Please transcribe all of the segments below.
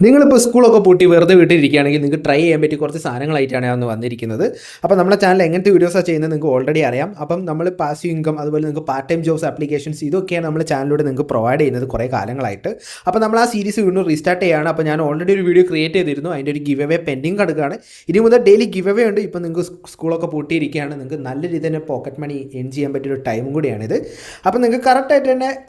നിങ്ങളിപ്പോൾ സ്കൂളൊക്കെ പൂട്ടി വെറുതെ വീട്ടിലിരിക്കുകയാണെങ്കിൽ നിങ്ങൾക്ക് ട്രൈ ചെയ്യാൻ പറ്റിയ കുറച്ച് സാധനങ്ങളായിട്ടാണ് ഞാൻ ഒന്ന് വന്നിരിക്കുന്നത്. അപ്പോൾ നമ്മുടെ ചാനൽ എങ്ങനത്തെ വീഡിയോസാണ് ചെയ്യുന്നത് നിങ്ങൾക്ക് ഓൾറെഡി അറിയാം. അപ്പം നമ്മൾ പാസീവ് ഇൻകം അതുപോലെ നിങ്ങൾക്ക് പാർട്ട് ടൈം ജോബ്സ് ആപ്ലിക്കേഷൻസ് ഇതൊക്കെയാണ് നമ്മുടെ ചാനലിലൂടെ നിങ്ങൾക്ക് പ്രൊവൈഡ് ചെയ്യുന്നത് കുറേ കാലങ്ങളായിട്ട്. അപ്പോൾ നമ്മൾ ആ സീരീസ് വീണ്ടും റീസ്റ്റാർട്ട് ചെയ്യുകയാണ്. അപ്പോൾ ഞാൻ ഓൾറെഡി ഒരു വീഡിയോ ക്രിയേറ്റ് ചെയ്തിരുന്നു, അതിൻ്റെ ഒരു ഗിവ് അവേ പെൻഡിങ് കിടക്കുകയാണ്. ഇനി മുതൽ ഡെയിലി ഗിവ് അവേ ഉണ്ട്. ഇപ്പോൾ നിങ്ങൾക്ക് സ്കൂളൊക്കെ പൂട്ടിയിരിക്കുകയാണ്, നിങ്ങൾക്ക് നല്ല രീതിയിൽ തന്നെ പോക്കറ്റ് മണി എൻ ചെയ്യാൻ പറ്റിയൊരു ടൈമും കൂടിയാണിത്. അപ്പോൾ നിങ്ങൾക്ക്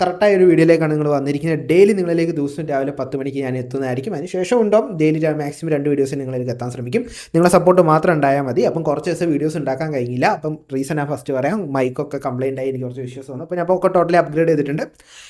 കറക്റ്റായ ഒരു വീഡിയോയിലേക്കാണ് നിങ്ങൾ വന്നിരിക്കുന്നത്. ഡെയിലി നിങ്ങളിലേക്ക് ദിവസം രാവിലെ 10 മണിക്ക് ഞാൻ എത്തുന്നതായിരിക്കും. അതിനുശേഷം ഉണ്ടാവും ഡെയിലി മാക്സിമം 2 വീഡിയോസ് നിങ്ങളിലേക്ക് എത്താൻ ശ്രമിക്കും. നിങ്ങളെ സപ്പോർട്ട് മാത്രം ഉണ്ടായാൽ മതി. അപ്പം കുറച്ച് ദിവസം വീഡിയോസ് ഉണ്ടാക്കാൻ കഴിഞ്ഞില്ല. അപ്പം റീസൺ ഞാൻ ഫസ്റ്റ് പറയാം. മൈക്കൊക്കെ കംപ്ലയിൻ്റ് ആയി എനിക്ക് കുറച്ച് ഇഷ്യൂസ് വന്നു. അപ്പോൾ ഞാൻ ഇപ്പോൾ ടോട്ടലി അപ്ഗ്രേഡ് ചെയ്തിട്ടുണ്ട്.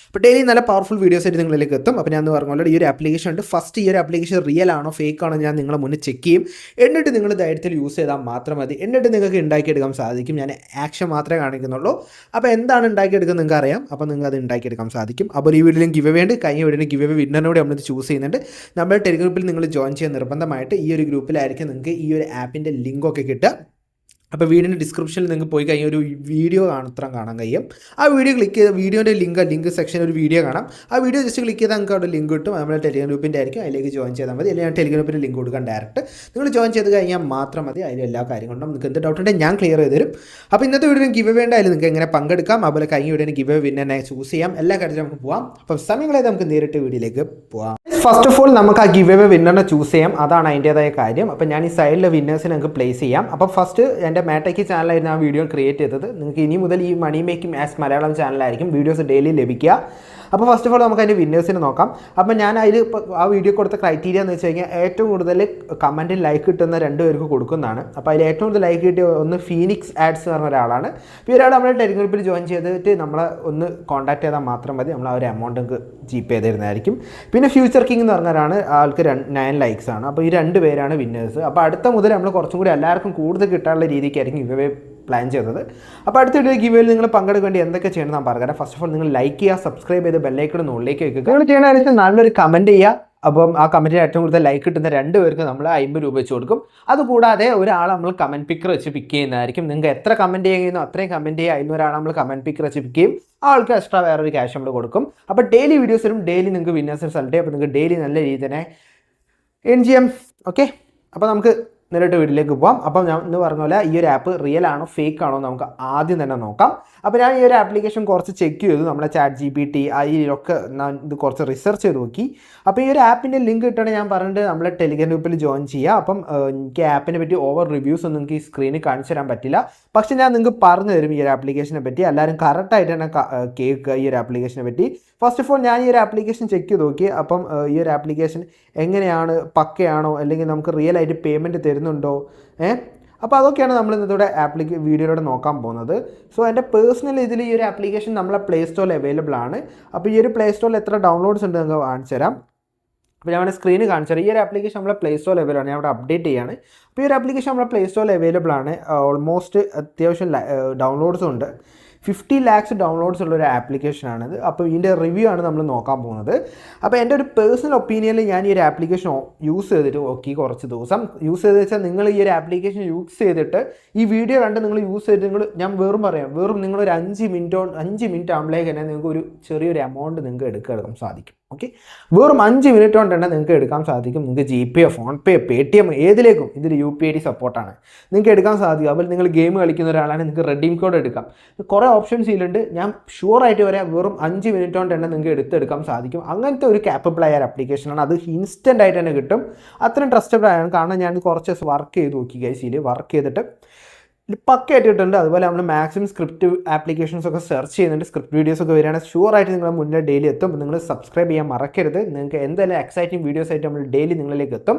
അപ്പോൾ ഡെയിലി നല്ല പവർഫുൾ വീഡിയോസ് ആയിട്ട് നിങ്ങളിലേക്ക് എത്തും. അപ്പോൾ ഞാൻ പറഞ്ഞ ഈ ഒരു ആപ്ലിക്കേഷൻ ഉണ്ട്. ഫസ്റ്റ് ഈ ഒരു ആപ്ലിക്കേഷൻ റിയൽ ആണോ ഫേക്ക് ആണോ ഞാൻ നിങ്ങളെ മുന്നിൽ ചെക്ക് ചെയ്യും. എന്നിട്ട് നിങ്ങൾ ധൈര്യത്തിൽ യൂസ് ചെയ്താൽ മാത്രം മതി. എന്നിട്ട് നിങ്ങൾക്ക് ഉണ്ടാക്കിയെടുക്കാൻ സാധിക്കും. ഞാൻ ആക്ഷൻ മാത്രമേ കാണിക്കുന്നുള്ളൂ. അപ്പോൾ എന്താണ് ഉണ്ടാക്കിയെടുക്കുന്നത് നിങ്ങൾക്ക് അറിയാം. അപ്പോൾ നിങ്ങൾക്ക് അത് ഉണ്ടാക്കിയെടുക്കാൻ സാധിക്കും. അപ്പോൾ ഈ വീഡിയോയിലും ഗിവ് അവേ ഉണ്ട്. കഴിഞ്ഞ വീഡിയോയിൽ ഗിവ് അവേ വിന്നറിനോട് നമ്മളിത് ചൂസ് ചെയ്യുന്നുണ്ട്. നമ്മുടെ ടെലിഗ്രാമിൽ നിങ്ങൾ ജോയിൻ ചെയ്യാൻ നിർബന്ധമായിട്ട് ഈ ഒരു ഗ്രൂപ്പിലായിരിക്കും നിങ്ങൾക്ക് ഈ ഒരു ആപ്പിൻ്റെ ലിങ്കൊക്കെ കിട്ടുക. അപ്പോൾ വീഡിയോൻ്റെ ഡിസ്ക്രിപ്ഷനിൽ നിങ്ങൾക്ക് പോയി കഴിഞ്ഞാൽ ഒരു വീഡിയോ കാണാൻ കഴിയും. ആ വീഡിയോ ക്ലിക്ക് ചെയ്ത് വീഡിയോൻ്റെ ലിങ്ക് സെക്ഷനിൽ ഒരു വീഡിയോ കാണാം. ആ വീഡിയോ ജസ്റ്റ് ക്ലിക്ക് ചെയ്താൽ നിങ്ങൾക്ക് അവിടെ ലിങ്ക് കിട്ടും. നമ്മുടെ ടെലിഗ്രാം ഗ്രൂപ്പിൻ്റെ ആയിരിക്കും. അതിലേക്ക് ജോയിൻ ചെയ്താൽ മതി. അല്ലെങ്കിൽ ഞാൻ ടെലിഗ്രാം ഗ്രൂപ്പിൻ്റെ ലിങ്ക് കൊടുക്കാൻ ഡയറക്റ്റ് നിങ്ങൾ ജോയിൻ ചെയ്ത് കഴിഞ്ഞാൽ മാത്രം മതി. അതിൽ എല്ലാ കാര്യങ്ങളും നിങ്ങൾക്ക് എന്ത് ഡൗട്ട് ഉണ്ടെങ്കിൽ ഞാൻ ക്ലിയർ ചെയ്ത് തരും. അപ്പോൾ ഇന്നത്തെ വീഡിയോ ഗിവ് അവേ ഉണ്ടായാലും നിങ്ങൾക്ക് എങ്ങനെ പങ്കെടുക്കാം, അതുപോലെ കഴിഞ്ഞ വീഡിയോ ഗിവ് അവേ വിന്നറിനെ ചൂസ് ചെയ്യാം, എല്ലാ കാര്യത്തിലും നമുക്ക് പോകാം. അപ്പോൾ സമയങ്ങളായത് നമുക്ക് നേരിട്ട് വീഡിയോയിലേക്ക് പോകാം. ഫസ്റ്റ് ഓഫ് ഓൾ നമുക്ക് ആ ഗിവ് അവേ വിന്നറിനെ ചൂസ് ചെയ്യാം. അതാണ് അതിൻ്റേതായ കാര്യം. അപ്പോൾ ഞാൻ ഈ സൈഡിലെ വിന്നേഴ്സിനെ നിങ്ങൾക്ക് പ്ലേസ് ചെയ്യാം. അപ്പോൾ ഫസ്റ്റ് എൻ്റെ മാറ്റയ്ക്ക് ചാനലായിരുന്നു ആ വീഡിയോ ക്രിയേറ്റ് ചെയ്തത്. നിങ്ങൾക്ക് ഇനി മുതൽ ഈ മണി മേക്കിംഗ് ആസ് മലയാളം ചാനലായിരിക്കും വീഡിയോസ് ഡെയിലി ലഭിക്കുക. അപ്പോൾ ഫസ്റ്റ് ഓഫ് ഓൾ നമുക്ക് അതിൻ്റെ വിന്നേഴ്സിനെ നോക്കാം. അപ്പോൾ ഞാൻ അതിൽ ആ വീഡിയോ കൊടുത്ത ക്രൈറ്റീരിയ എന്ന് വെച്ച് കഴിഞ്ഞാൽ ഏറ്റവും കൂടുതൽ കമൻറ്റിൽ ലൈക്ക് കിട്ടുന്ന 2 പേർക്ക് കൊടുക്കുന്നതാണ്. അപ്പോൾ അതിൽ ഏറ്റവും കൂടുതൽ ലൈക്ക് കിട്ടിയ ഒന്ന് ഫീനിക്സ് ആഡ്സ് എന്ന് പറഞ്ഞ ഒരാളാണ്. അപ്പോൾ ഒരാൾ നമ്മുടെ ടെലിഗ്രാം ഗ്രൂപ്പിൽ ജോയിൻ ചെയ്തിട്ട് നമ്മളെ ഒന്ന് കോൺടാക്ട് ചെയ്താൽ മാത്രം മതി. നമ്മൾ ആ ഒരു എമൗണ്ട് നമുക്ക് ജിപേ ചെയ്തിരുന്നതായിരിക്കും. പിന്നെ ഫ്യൂച്ചർ കിങ് എന്ന് പറഞ്ഞൊരാണ്, ആൾക്ക് 9 ലൈക്സ് ആണ്. അപ്പോൾ ഈ 2 പേരാണ് വിന്നേഴ്സ്. അപ്പോൾ അടുത്ത മുതൽ നമ്മൾ കുറച്ചും കൂടി എല്ലാവർക്കും കൂടുതൽ കിട്ടാനുള്ള രീതിക്കായിരിക്കും ഇവയെ പ്ലാൻ ചെയ്തത്. അപ്പോൾ അടുത്ത വീഡിയോ ഗിവ് അവേയിൽ നിങ്ങൾ പങ്കെടുക്കേണ്ടി എന്തൊക്കെ ചെയ്യണം ഞാൻ പറഞ്ഞുതരാം. ഫസ്റ്റ് ഓഫ് ഓൾ നിങ്ങൾ ലൈക്ക് ചെയ്യുക, സബ്സ്ക്രൈബ് ചെയ്ത് ബെല്ലൈക്കൺ ഉള്ളിലേക്ക് വെക്കുക. നിങ്ങൾ ചെയ്യണമെന്ന് നല്ലൊരു കമൻറ്റ് ചെയ്യുക. അപ്പം ആ കമൻറ്റിന് ഏറ്റവും കൂടുതൽ ലൈക്ക് കിട്ടുന്ന 2 പേർക്ക് നമ്മൾ 50 രൂപ വെച്ച് കൊടുക്കും. അതുകൂടാതെ ഒരാൾ നമ്മൾ കമൻറ്റ് പിക്കർ വെച്ച് പിക്ക് ചെയ്യുന്നതായിരിക്കും. നിങ്ങൾക്ക് എത്ര കമൻറ്റ് ചെയ്യുന്നോ അത്രയും കമൻറ്റ് ചെയ്യുക. അതിൽ ഒരാൾ നമ്മൾ കമൻറ്റ് പിക്കർ വെച്ച് പിക്ക് ചെയ്യും. ആൾക്ക് എക്സ്ട്രാ വേറൊരു ക്യാഷ് നമ്മൾ കൊടുക്കും. അപ്പോൾ ഡെയിലി വീഡിയോസിലും ഡെയിലി നിങ്ങൾക്ക് വിന്നേഴ്സിന് സെലക്ട് ചെയ്യും. അപ്പോൾ നിങ്ങൾക്ക് ഡെയിലി നല്ല രീതിയിൽ തന്നെ എൻ ചെയ്യാം. ഓക്കെ, അപ്പോൾ നമുക്ക് നേരിട്ട് വീട്ടിലേക്ക് പോകാം. അപ്പം ഞാൻ ഇന്ന് പറഞ്ഞ പോലെ ഈ ഒരു ആപ്പ് റിയൽ ആണോ ഫേക്ക് ആണോ നമുക്ക് ആദ്യം തന്നെ നോക്കാം. അപ്പോൾ ഞാൻ ഈ ഒരു ആപ്ലിക്കേഷൻ കുറച്ച് ചെക്ക് ചെയ്തു. നമ്മളെ ChatGPT അതിലൊക്കെ ഞാൻ ഇത് കുറച്ച് റിസർച്ച് ചെയ്ത് നോക്കി. അപ്പോൾ ഈ ഒരു ആപ്പിൻ്റെ ലിങ്ക് കിട്ടണേ ഞാൻ പറഞ്ഞിട്ട് നമ്മളെ ടെലിഗ്രാം ഗ്രൂപ്പിൽ ജോയിൻ ചെയ്യുക. അപ്പം എനിക്ക് ആപ്പിനെ പറ്റി ഓവർ റിവ്യൂസ് ഒന്നും എനിക്ക് ഈ സ്ക്രീനിൽ കാണിച്ചു തരാൻ പറ്റില്ല. പക്ഷേ ഞാൻ നിങ്ങൾക്ക് പറഞ്ഞു തരും ഈ ഒരു ആപ്ലിക്കേഷനെ പറ്റി. എല്ലാവരും കറക്റ്റായിട്ട് തന്നെ കേൾക്കുക ഈ ഒരു ആപ്ലിക്കേഷനെ പറ്റി. ഫസ്റ്റ് ഓഫ് ഓൾ ഞാൻ ഈ ഒരു ആപ്ലിക്കേഷൻ ചെക്ക് ചെയ്ത് നോക്കി. അപ്പം ഈ ഒരു ആപ്ലിക്കേഷൻ എങ്ങനെയാണ്, പക്കയാണോ അല്ലെങ്കിൽ നമുക്ക് റിയൽ ആയിട്ട് പേയ്മെൻറ്റ് തരുന്നുണ്ടോ, അപ്പോൾ അതൊക്കെയാണ് നമ്മൾ ഇന്നത്തെ വീഡിയോയിലൂടെ നോക്കാൻ പോകുന്നത്. സോ എൻ്റെ പേഴ്സണൽ ഇതിൽ ഈ ഒരു ആപ്ലിക്കേഷൻ നമ്മളെ പ്ലേ സ്റ്റോറിൽ അവൈലബിൾ ആണ്. അപ്പോൾ ഈ ഒരു പ്ലേ സ്റ്റോറിൽ എത്ര ഡൗൺലോഡ്സ് ഉണ്ട് നിങ്ങൾക്ക് കാണിച്ചു തരാം. അപ്പോൾ ഞാൻ സ്ക്രീനിൽ കാണിച്ചു തരാം. ഈ ഒരു ആപ്ലിക്കേഷൻ നമ്മളെ പ്ലേ സ്റ്റോറിൽ അവൈലബിൾ ആണ്. ഞാൻ അവിടെ അപ്ഡേറ്റ് ചെയ്യാണ്. അപ്പോൾ ഈ ഒരു ആപ്ലിക്കേഷൻ നമ്മളെ പ്ലേ സ്റ്റോറിൽ അവൈലബിൾ ആണ്. ഓൾമോസ്റ്റ് അത്യാവശ്യം ഡൗൺലോഡ്സും ഉണ്ട്. 50 lakhs ഡൗൺലോഡ്സ് ഉള്ളൊരു ആപ്ലിക്കേഷനാണിത്. അപ്പോൾ ഇതിൻ്റെ റിവ്യൂ ആണ് നമ്മൾ നോക്കാൻ പോകുന്നത്. അപ്പോൾ എൻ്റെ ഒരു പേഴ്സണൽ ഒപ്പീനിയനിൽ ഞാൻ ഈ ഒരു ആപ്ലിക്കേഷൻ യൂസ് ചെയ്തിട്ട് നോക്കി. കുറച്ച് ദിവസം യൂസ് ചെയ്ത് വെച്ചാൽ നിങ്ങൾ ഈ ഒരു ആപ്ലിക്കേഷൻ യൂസ് ചെയ്തിട്ട് ഈ വീഡിയോ കണ്ട് നിങ്ങൾ യൂസ് ചെയ്തിട്ട് ഞാൻ വെറും നിങ്ങളൊരു 5 മിനിറ്റ് ആകുമ്പോഴേക്ക് തന്നെ നിങ്ങൾക്ക് ഒരു ചെറിയൊരു എമൗണ്ട് നിങ്ങൾക്ക് എടുക്കാൻ സാധിക്കും. ഓക്കെ, വെറും 5 മിനിറ്റ് കൊണ്ട് തന്നെ നിങ്ങൾക്ക് എടുക്കാൻ സാധിക്കും. നിങ്ങൾക്ക് GPay, ഫോൺപേ, Paytm ഏതിലേക്കും ഇതിൽ UPI സപ്പോർട്ടാണ് നിങ്ങൾക്ക് എടുക്കാൻ സാധിക്കും. അതുപോലെ നിങ്ങൾ ഗെയിം കളിക്കുന്ന ഒരാളാണ്, നിങ്ങൾക്ക് റെഡീം കോഡ് എടുക്കാം. കുറേ ഓപ്ഷൻസ് ഇതിലുണ്ട്. ഞാൻ ഷുവറായിട്ട് പറയാം, വെറും 5 മിനിറ്റ് കൊണ്ട് തന്നെ നിങ്ങൾക്ക് എടുത്തെടുക്കാൻ സാധിക്കും. അങ്ങനത്തെ ഒരു capable ആയ ആപ്ലിക്കേഷനാണ്. അത് ഇൻസ്റ്റൻ്റ് ആയിട്ട് തന്നെ കിട്ടും. അത്രയും ട്രസ്റ്റബിൾ ആണ്. കാരണം ഞാൻ കുറച്ച് ദിവസം വർക്ക് ചെയ്ത് നോക്കി ഗൈസ്. ഇതിൽ വർക്ക് ചെയ്തിട്ട് പക്കയായിട്ട് കിട്ടുന്നുണ്ട്. അതുപോലെ നമ്മൾ മാക്സിമം സ്ക്രിപ്റ്റ് ആപ്ലിക്കേഷൻസ് ഒക്കെ സെർച്ച് ചെയ്യുന്നുണ്ട്. സ്ക്രിപ്റ്റ് വീഡിയോസ് ഒക്കെ വരികയാണെങ്കിൽ ഷുവറായിട്ട് നിങ്ങൾ മുന്നേ ഡെയിലി എത്തും. നിങ്ങൾ സബ്സ്ക്രൈബ് ചെയ്യാൻ മറക്കരുത്. നിങ്ങൾക്ക് എന്തായാലും എക്സൈറ്റിംഗ് വീഡിയോസ് ആയിട്ട് നമ്മൾ ഡെയിലി നിങ്ങളിലേക്ക് എത്തും.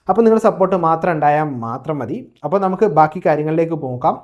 അപ്പോൾ നിങ്ങൾ സപ്പോർട്ട് മാത്രം ഉണ്ടായാൽ മാത്രം മതി. അപ്പോൾ നമുക്ക് ബാക്കി കാര്യങ്ങളിലേക്ക് പോകാം.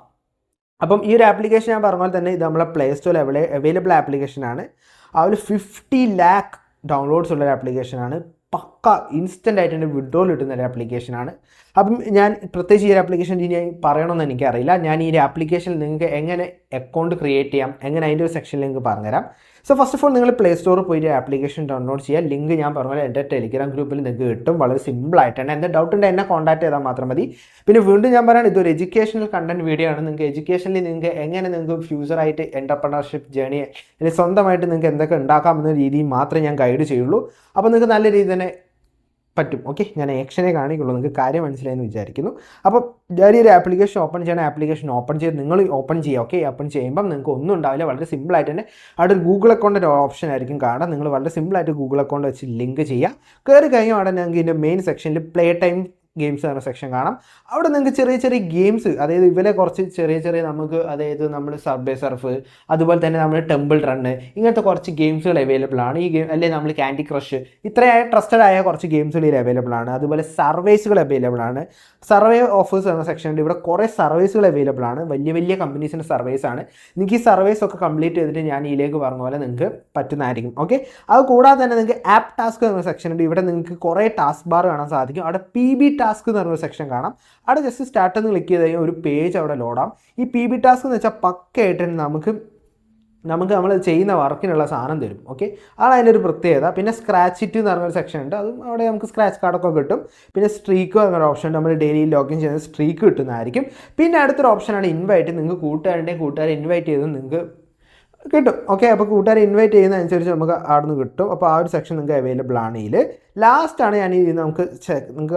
അപ്പം ഈ ഒരു ആപ്ലിക്കേഷൻ ഞാൻ പറഞ്ഞ പോലെ തന്നെ ഇത് നമ്മളെ പ്ലേ സ്റ്റോറിൽ അവൈലബിൾ ആപ്ലിക്കേഷനാണ്. ആ ഒരു 50 lakh ഡൗൺലോഡ്സ് ഉള്ളൊരു ആപ്ലിക്കേഷനാണ്. പക്ക ഇൻസ്റ്റൻ്റ് ആയിട്ട് തന്നെ വിഡ്രോൾ കിട്ടുന്ന ഒരു ആപ്ലിക്കേഷനാണ്. അപ്പം ഞാൻ പ്രത്യേകിച്ച് ഈ ഒരു ആപ്ലിക്കേഷൻ ഇനി പറയണമെന്ന് എനിക്കറിയില്ല. ഞാൻ ഈ ഒരു ആപ്ലിക്കേഷനിൽ നിങ്ങൾക്ക് എങ്ങനെ അക്കൗണ്ട് ക്രിയേറ്റ് ചെയ്യാം, എങ്ങനെ അതിൻ്റെ ഒരു സെക്ഷനിൽ നിങ്ങൾക്ക് പറഞ്ഞുതരാം. സോ ഫസ്റ്റ് ഓഫ് ഓൾ നിങ്ങൾ പ്ലേ സ്റ്റോറിൽ പോയിട്ട് ആപ്ലിക്കേഷൻ ഡൗൺലോഡ് ചെയ്യുക. ലിങ്ക് ഞാൻ പറഞ്ഞ എൻ്റെ ടെലിഗ്രാം ഗ്രൂപ്പിൽ നിങ്ങൾക്ക് കിട്ടും. വളരെ സിമ്പിളായിട്ട് തന്നെ എന്തെങ്കിലും ഡൗട്ട് ഉണ്ടെങ്കിൽ എന്നെ കോൺടാക്ട് ചെയ്താൽ മാത്രം മതി. പിന്നെ വീണ്ടും ഞാൻ പറയാം, ഇതൊരു എഡ്യൂക്കേഷണൽ കണ്ടന്റ് വീഡിയോ ആണ്. നിങ്ങൾക്ക് എഡ്യൂക്കേഷനിൽ നിങ്ങൾക്ക് എങ്ങനെ നിങ്ങൾക്ക് ഫ്യൂച്ചറായിട്ട് എൻ്റർപ്രണർഷിപ്പ് ജേണി അല്ലെങ്കിൽ സ്വന്തമായിട്ട് നിങ്ങൾക്ക് എന്തൊക്കെ ഉണ്ടാക്കാമെന്ന രീതിയിൽ മാത്രമേ ഞാൻ ഗൈഡ് ചെയ്യുള്ളൂ. അപ്പോൾ നിങ്ങൾക്ക് നല്ല രീതിയിൽ തന്നെ പറ്റും. ഓക്കെ, ഞാൻ ആക്ഷനെ കാണിക്കുള്ളൂ. നിങ്ങൾക്ക് കാര്യം മനസ്സിലായെന്ന് വിചാരിക്കുന്നു. അപ്പം ഞാൻ ഈ ഒരു ആപ്ലിക്കേഷൻ ഓപ്പൺ ചെയ്യണ ആപ്ലിക്കേഷൻ ഓപ്പൺ ചെയ്ത് നിങ്ങൾ ഓപ്പൺ ചെയ്യുക. ഓക്കെ, ഓപ്പൺ ചെയ്യുമ്പം നിങ്ങൾക്ക് ഒന്നും ഉണ്ടാവില്ല. വളരെ സിമ്പിളായിട്ട് തന്നെ അവിടെ ഒരു ഗൂഗിൾ അക്കൗണ്ടിൻ്റെ ഓപ്ഷൻ ആയിരിക്കും കാണാം. നിങ്ങൾ വളരെ സിമ്പിളായിട്ട് ഗൂഗിൾ അക്കൗണ്ട് വെച്ച് ലിങ്ക് ചെയ്യുക. കയറി കഴിഞ്ഞാൽ അവിടെ ഞങ്ങൾക്ക് ഇതിൻ്റെ മെയിൻ സെക്ഷനിൽ പ്ലേ ടൈം ഗെയിംസ് എന്ന സെക്ഷൻ കാണാം. അവിടെ നിങ്ങൾക്ക് ചെറിയ ചെറിയ ഗെയിംസ്, അതായത് ഇവരെ കുറച്ച് ചെറിയ നമുക്ക്, അതായത് നമ്മൾ സർബേ സർഫ്, അതുപോലെ തന്നെ നമ്മൾ ടെമ്പിൾ റണ്ണ്, ഇങ്ങനത്തെ കുറച്ച് ഗെയിംസുകൾ അവൈലബിൾ ആണ്. ഈ ഗെയിം അല്ലെങ്കിൽ നമ്മൾ ക്യാൻഡി ക്രഷ്, ഇത്രയായ ട്രസ്റ്റഡ് ആയ കുറച്ച് ഗെയിംസുകൾ ഇതിൽ അവൈലബിൾ ആണ്. അതുപോലെ സർവേസുകൾ അവൈലബിൾ ആണ്. സർവേ ഓഫേഴ്സ് എന്ന സെക്ഷനിൽ ഇവിടെ കുറേ സർവേസുകൾ അവൈലബിൾ ആണ്. വലിയ വലിയ കമ്പനീസിൻ്റെ സർവേസ് ആണ്. നിങ്ങൾക്ക് ഈ സർവേസ് ഒക്കെ കംപ്ലീറ്റ് ചെയ്തിട്ട് ഞാൻ ഇതിലേക്ക് പറഞ്ഞ പോലെ നിങ്ങൾക്ക് പറ്റുന്നതായിരിക്കും. ഓക്കെ, അത് കൂടാതെ തന്നെ നിങ്ങൾക്ക് ആപ്പ് ടാസ്ക് എന്ന സെക്ഷനുണ്ട്. ഇവിടെ നിങ്ങൾക്ക് കുറേ ടാസ്ക് ബാർ കാണാൻ സാധിക്കും. അവിടെ PB ടാസ്ക് എന്ന് പറഞ്ഞൊരു സെക്ഷൻ കാണാം. അവിടെ ജസ്റ്റ് സ്റ്റാർട്ട് എന്ന് ക്ലിക്ക് ചെയ്ത് കഴിഞ്ഞാൽ ഒരു പേജ് അവിടെ ലോഡാം. ഈ PB ടാസ്ക് എന്ന് വെച്ചാൽ പക്കയായിട്ട് നമുക്ക് നമ്മൾ ചെയ്യുന്ന വർക്കിനുള്ള സാധനം തരും. ഓക്കെ, അതാണ് അതിൻ്റെ ഒരു പ്രത്യേകത. പിന്നെ സ്ക്രാച്ച് ഇറ്റ് എന്ന് പറഞ്ഞൊരു സെക്ഷൻ ഉണ്ട്. അതും അവിടെ നമുക്ക് സ്ക്രാച്ച് കാർഡൊക്കെ കിട്ടും. പിന്നെ സ്ട്രീക്ക് എന്നൊരു ഓപ്ഷൻ ഉണ്ട്. നമ്മൾ ഡെയിലി ലോഗിൻ ചെയ്യുന്ന സ്ട്രീക്ക് കിട്ടുന്നതായിരിക്കും. പിന്നെ അടുത്തൊരു ഓപ്ഷനാണ് ഇൻവൈറ്റ്. നിങ്ങൾക്ക് കൂട്ടുകാരെ ഇൻവൈറ്റ് ചെയ്ത് നിങ്ങൾക്ക് കിട്ടും. ഓക്കെ, അപ്പോൾ കൂട്ടുകാരെ ഇൻവൈറ്റ് ചെയ്യുന്നതനുസരിച്ച് നമുക്ക് അവിടെ നിന്ന് കിട്ടും. അപ്പോൾ ആ ഒരു സെക്ഷൻ നിങ്ങൾക്ക് അവൈലബിൾ ആണ്. ഇതിൽ ലാസ്റ്റാണ് ഞാൻ നിങ്ങൾക്ക്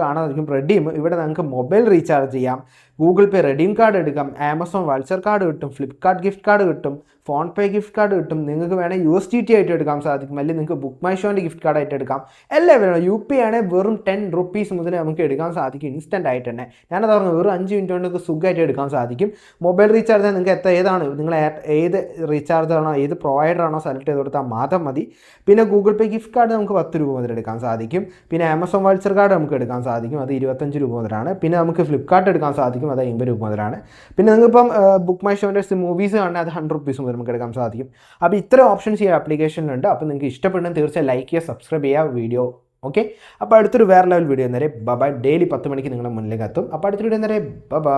കാണാതിരിക്കും റെഡീം. ഇവിടെ നിങ്ങൾക്ക് മൊബൈൽ റീചാർജ് ചെയ്യാം, ഗൂഗിൾ പേ റെഡീം കാർഡ് എടുക്കാം, ആമസോൺ വൾച്ചർ കാർഡ് കിട്ടും, ഫ്ലിപ്കാർട്ട് ഗിഫ്റ്റ് കാർഡ് കിട്ടും, ഫോൺ പേ ഗിഫ്റ്റ് കാർഡ് കിട്ടും. നിങ്ങൾക്ക് വേണമെങ്കിൽ USDT ആയിട്ട് എടുക്കാൻ സാധിക്കും, അല്ലെങ്കിൽ നിങ്ങൾക്ക് ബുക്ക് മൈ ഷോൻ്റെ ഗിഫ്റ്റ് കാർഡായിട്ട് എടുക്കാം. എല്ലാം വേണം. UP ആണെങ്കിൽ വെറും 10 rupees മുതൽ നമുക്ക് എടുക്കാൻ സാധിക്കും ഇൻസ്റ്റൻ്റ് ആയിട്ട് തന്നെ. ഞാനത് പറഞ്ഞു, വെറും 5 മിനിറ്റ് കൊണ്ട് നിങ്ങൾക്ക് സുഖമായിട്ട് എടുക്കാൻ സാധിക്കും. മൊബൈൽ റീചാർജ് നിങ്ങൾക്ക് ഏതാണ് നിങ്ങൾ ഏത് റീചാർജ് ആണോ, ഏത് പ്രൊവൈഡർ ആണോ സെലക്ട് ചെയ്ത് കൊടുത്താൽ മാത്രം മതി. പിന്നെ ഗൂഗിൾ പേ ഗിഫ്റ്റ് കാർഡ് നമുക്ക് 10 രൂപ മുതൽ എടുക്കാൻ സാധിക്കും. പിന്നെ ആമസോൺ വൾച്ചർ കാർഡ് നമുക്ക് എടുക്കാൻ സാധിക്കും, അത് 25 രൂപ മുതലാണ്. പിന്നെ നമുക്ക് ഫ്ലിപ്കാർട്ട് എടുക്കാൻ സാധിക്കും, അത് 50 രൂപ മുതലാണ്. പിന്നെ നിങ്ങൾക്കിപ്പം ബുക്ക് മൈ ഷോൻ്റെ മൂവീസ് കാണാൻ അത് 100 rupees മുതൽ നമുക്ക് എടുക്കാൻ സാധിക്കും. അപ്പോൾ ഇത്ര ഓപ്ഷൻസ് ഈ ആപ്ലിക്കേഷനിലുണ്ട്. അപ്പോൾ നിങ്ങൾക്ക് ഇഷ്ടപ്പെടുന്ന തീർച്ചയായും ലൈക്ക് ചെയ്യുക, സബ്സ്ക്രൈബ് ചെയ്യുക വീഡിയോ. ഓക്കെ, അപ്പോൾ അടുത്തൊരു വേറെ ലെവൽ വീഡിയോ നേരെ ബൈ. ഡെയിലി 10 മണിക്ക് നിങ്ങളുടെ മുന്നിലേക്ക് എത്തും. അപ്പോൾ അടുത്തൊരു വീഡിയോ നേരെ ബൈ.